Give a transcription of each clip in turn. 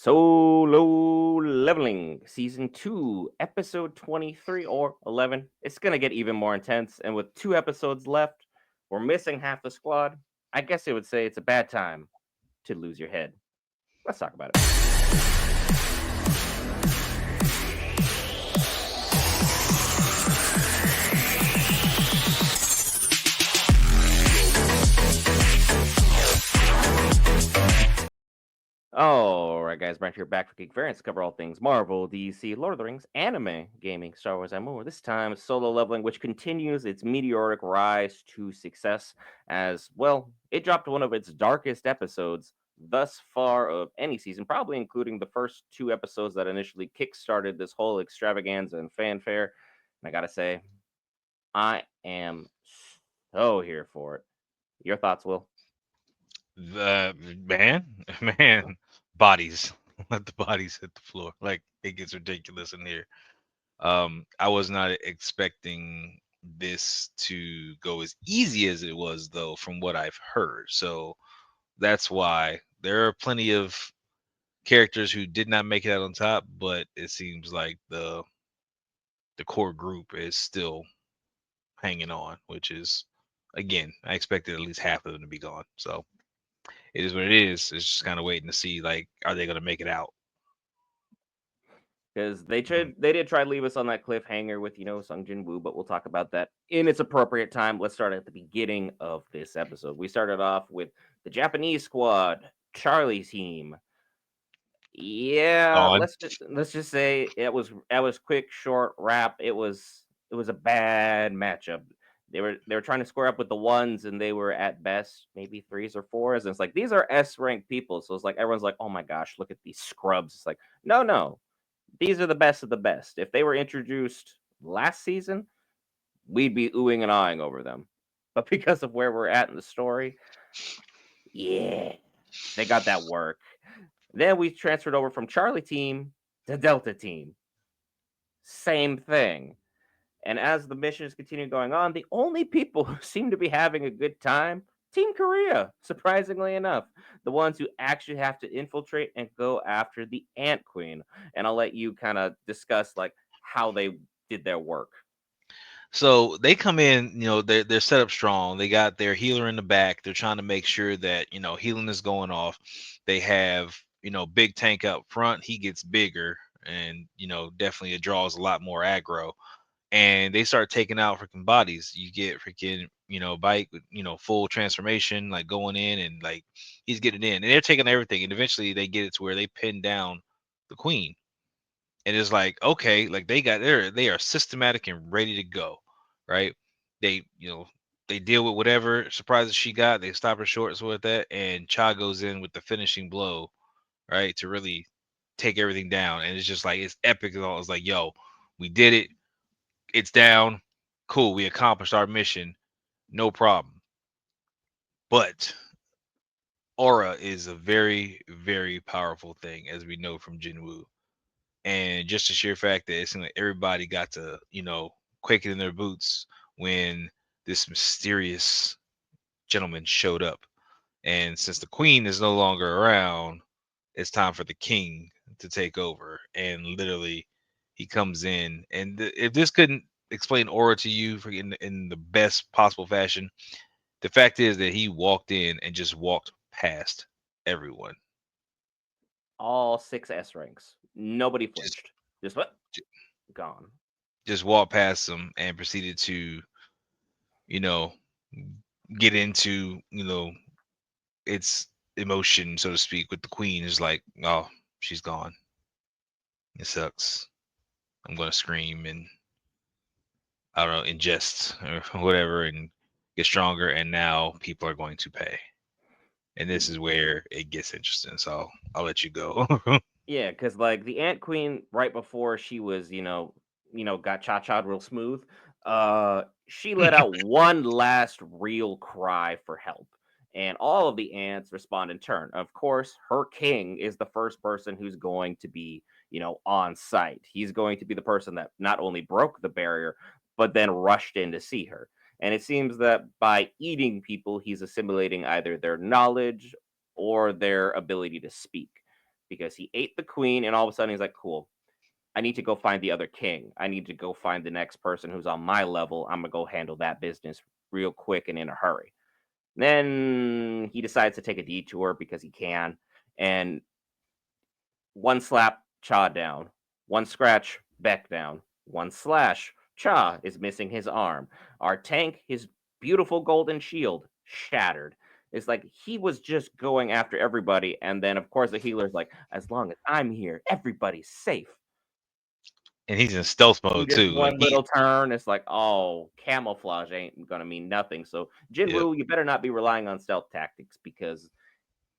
Solo Leveling, Season 2, Episode 23 or 11. It's going to get even more intense, and with 2 episodes left, we're missing half the squad. I guess they would say it's a bad time to lose your head. Let's talk about it. All right, guys, Brent here, back for Geek Variants to cover all things Marvel, DC, Lord of the Rings, anime, gaming, Star Wars, and more. This time, Solo Leveling, which continues its meteoric rise to success as well. It dropped one of its darkest episodes thus far of any season, probably including the first 2 episodes that initially kickstarted this whole extravaganza and fanfare. And I gotta say, I am so here for it. Your thoughts, Will? The man, man, bodies. Let the bodies hit the floor. Like it gets ridiculous in here. I was not expecting this to go as easy as it was, though, from what I've heard. So that's why there are plenty of characters who did not make it out on top, but it seems like the core group is still hanging on, which is again, I expected at least half of them to be gone. So it is what it is. It's just kind of waiting to see, like, are they going to make it out? Because they Mhm. tried, they did try to leave us on that cliffhanger with Sung Jin-Woo, but we'll talk about that in its appropriate time. Let's start at the beginning of this episode. We started off with the Japanese squad, Charlie's team. Yeah, Gone. let's just say it was quick, short, wrap. It was a bad matchup. They were trying to square up with the ones, and they were at best maybe threes or fours. And it's like these are S ranked people, so it's like everyone's like, oh my gosh, look at these scrubs. It's like no, these are the best of the best. If they were introduced last season, we'd be oohing and ahhing over them. But because of where we're at in the story, yeah, they got that work. Then we transferred over from Charlie team to Delta team. Same thing. And as the missions continue going on, the only people who seem to be having a good time, Team Korea, surprisingly enough. The ones who actually have to infiltrate and go after the Ant Queen. And I'll let you kind of discuss like how they did their work. So they come in, they're set up strong. They got their healer in the back. They're trying to make sure that healing is going off. They have big tank up front. He gets bigger, and definitely it draws a lot more aggro. And they start taking out freaking bodies. You get freaking bike with full transformation, like going in and like he's getting in, and they're taking everything. And eventually they get it to where they pin down the queen, and it's like okay, like they are systematic and ready to go, right? They they deal with whatever surprises she got. They stop her short so with that, and Cha goes in with the finishing blow, right, to really take everything down. And it's just like it's epic and all. It's like yo, we did it. It's down. Cool. We accomplished our mission. No problem. But aura is a very, very powerful thing, as we know from Jin-Woo. And just the sheer fact that it seemed like everybody got to, quake it in their boots when this mysterious gentleman showed up. And since the queen is no longer around, it's time for the king to take over. And literally, he comes in. And if this couldn't explain aura to you in the best possible fashion, the fact is that he walked in and just walked past everyone. All 6 S ranks. Nobody Just flinched. Just what? Gone. just walked past them and proceeded to, you know, get into, its emotion, so to speak, with the queen. Is like, oh, she's gone. It sucks. I'm gonna scream and I don't know, ingest or whatever and get stronger. And now people are going to pay. And this is where it gets interesting. So I'll let you go. Yeah, because like the Ant Queen, right before she was, got cha-cha'd real smooth, she let out one last real cry for help. And all of the ants respond in turn. Of course, her king is the first person who's going to be, on site. He's going to be the person that not only broke the barrier, but then rushed in to see her. And it seems that by eating people, he's assimilating either their knowledge or their ability to speak because he ate the queen, and all of a sudden he's like, cool, I need to go find the other king. I need to go find the next person who's on my level. I'm gonna go handle that business real quick and in a hurry. Then he decides to take a detour because he can, and one slap, Cha down. One scratch, Beck down. One slash, Cha is missing his arm. Our tank, his beautiful golden shield, shattered. It's like he was just going after everybody, and then of course the healer's like, as long as I'm here, everybody's safe. And he's in stealth In mode just too. Like one he, little turn, it's like, oh, camouflage ain't gonna mean nothing. So yep. Jin-Woo, you better not be relying on stealth tactics because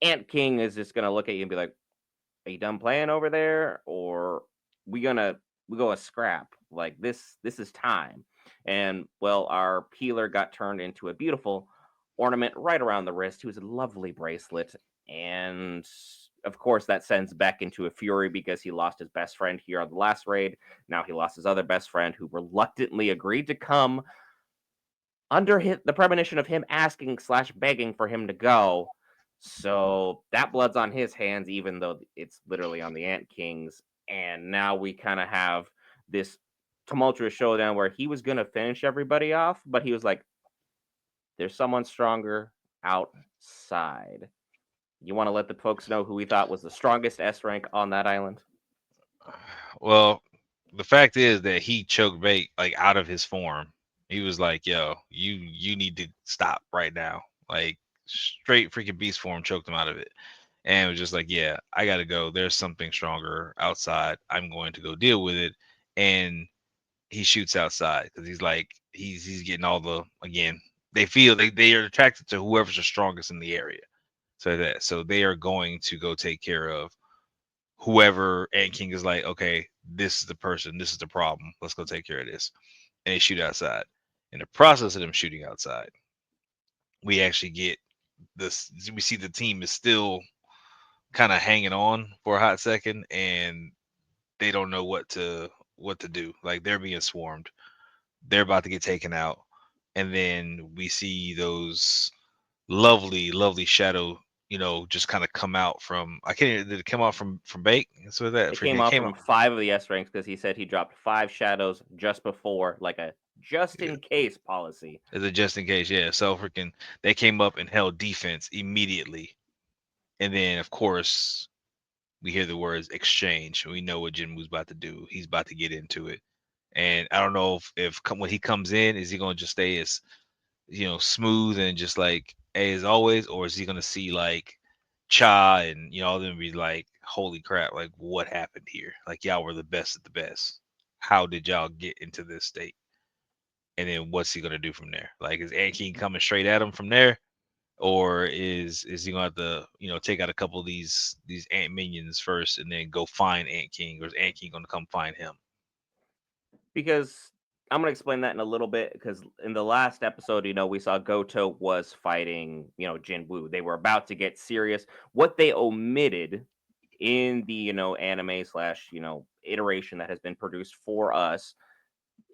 Ant King is just gonna look at you and be like, are you done playing over there, or we gonna we go a scrap? Like this is time. And well, our healer got turned into a beautiful ornament right around the wrist. He was a lovely bracelet, and of course that sends Beck into a fury because he lost his best friend here on the last raid. Now he lost his other best friend, who reluctantly agreed to come under the premonition of him asking slash begging for him to go. So that blood's on his hands, even though it's literally on the Ant King's. And now we kind of have this tumultuous showdown where he was going to finish everybody off, but he was like, there's someone stronger outside. You want to let the folks know who we thought was the strongest S rank on that island? Well, the fact is that he choked bait like out of his form. He was like, "Yo, you need to stop right now." Like straight freaking beast form choked him out of it, and it was just like, "Yeah, I gotta go. There's something stronger outside. I'm going to go deal with it." And he shoots outside because he's like, he's getting all the again. They feel they are attracted to whoever's the strongest in the area. So they are going to go take care of whoever. Ant King is like, okay, this is the person, this is the problem. Let's go take care of this. And they shoot outside. In the process of them shooting outside, we actually get this. We see the team is still kind of hanging on for a hot second, and they don't know what to do. Like they're being swarmed. They're about to get taken out, and then we see those lovely, lovely shadow. Just kind of come out from. I can't. Did it come out from Bake? So that It freaking came it off came from out. 5 of the S ranks because he said he dropped 5 shadows just before, like a just Yeah, in case policy. as a just in case. Yeah. So freaking they came up and held defense immediately, and then of course we hear the words exchange. We know what Jinwoo's about to do. He's about to get into it, and I don't know if when he comes in, is he gonna just stay as smooth and just like as always, or is he gonna see like Cha and all them be like, holy crap, like what happened here? Like y'all were the best of the best. How did y'all get into this state? And then what's he gonna do from there? Like is Ant King coming straight at him from there? Or is he gonna have to, take out a couple of these ant minions first and then go find Ant King, or is Ant King gonna come find him? Because I'm gonna explain that in a little bit. Because in the last episode, we saw Goto was fighting, Jin-Woo. They were about to get serious. What they omitted in the anime slash iteration that has been produced for us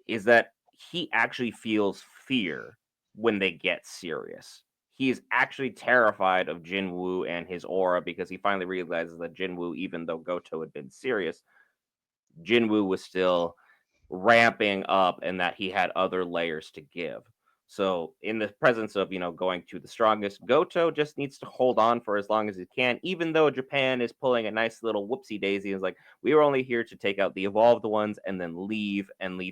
is that he actually feels fear when they get serious. He is actually terrified of Jin-Woo and his aura because he finally realizes that Jin-Woo, even though Goto had been serious, Jin-Woo was still ramping up and that he had other layers to give. So, in the presence of, going to the strongest, Goto just needs to hold on for as long as he can, even though Japan is pulling a nice little whoopsie daisy. It's like, we were only here to take out the evolved ones and then leave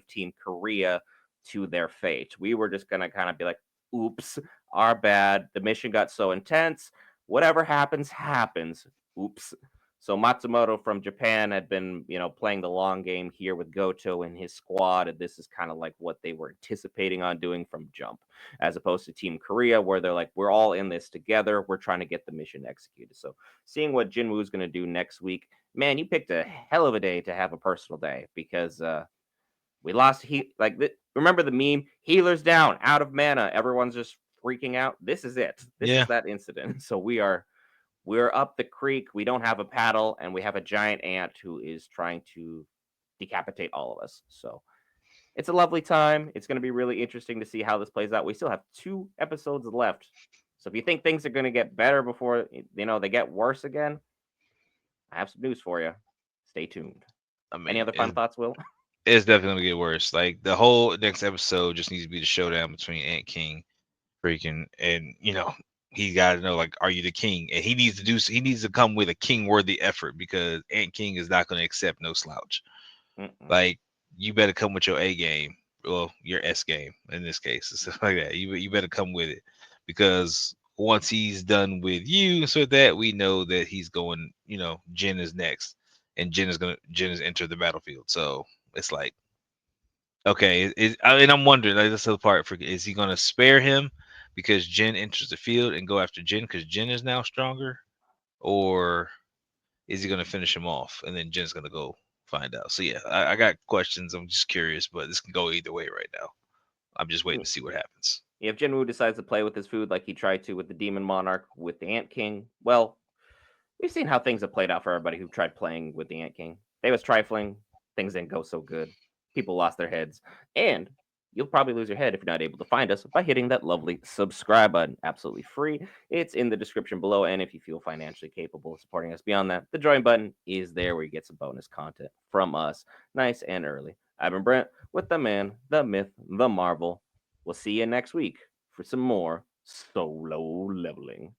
Team Korea to their fate. We were just going to kind of be like, oops, our bad. The mission got so intense. Whatever happens, happens. Oops. So Matsumoto from Japan had been, playing the long game here with Goto and his squad, and this is kind of like what they were anticipating on doing from jump, as opposed to Team Korea, where they're like, we're all in this together. We're trying to get the mission executed. So seeing what Jinwoo's going to do next week, man, you picked a hell of a day to have a personal day because we lost. Remember the meme? Healers down, out of mana. Everyone's just freaking out. This is it. This Yeah. is that incident. So we're up the creek. We don't have a paddle, and we have a giant ant who is trying to decapitate all of us. So it's a lovely time. It's going to be really interesting to see how this plays out. We still have 2 episodes left. So if you think things are going to get better before they get worse again, I have some news for you. Stay tuned. I Any mean, other final thoughts, Will? it's definitely gonna get worse. Like the whole next episode just needs to be the showdown between Ant King, freaking, and he got to know, like, are you the king? And he needs to come with a king worthy effort because Ant King is not gonna accept no slouch. Mm-mm. Like, you better come with your A game, well, your S game in this case, and stuff like that. You better come with it because once he's done with you and so that, we know that he's going. Jin is next, and Jin has entered the battlefield. So it's like, okay, I mean, I'm wondering, like, that's the part. Is he gonna spare him because Jin enters the field and go after Jin because Jin is now stronger, or is he gonna finish him off and then Jin's gonna go find out? So yeah, I got questions. I'm just curious, but this can go either way right now. I'm just waiting Mm. to see what happens. If Jin-Woo decides to play with his food like he tried to with the Demon Monarch with the Ant King, well, we've seen how things have played out for everybody who tried playing with the Ant King. They was trifling. Things didn't go so good. People lost their heads. And you'll probably lose your head if you're not able to find us by hitting that lovely subscribe button. Absolutely free. It's in the description below. And if you feel financially capable of supporting us beyond that, the join button is there where you get some bonus content from us. Nice and early. I've been Brent with the man, the myth, the marvel. We'll see you next week for some more solo leveling.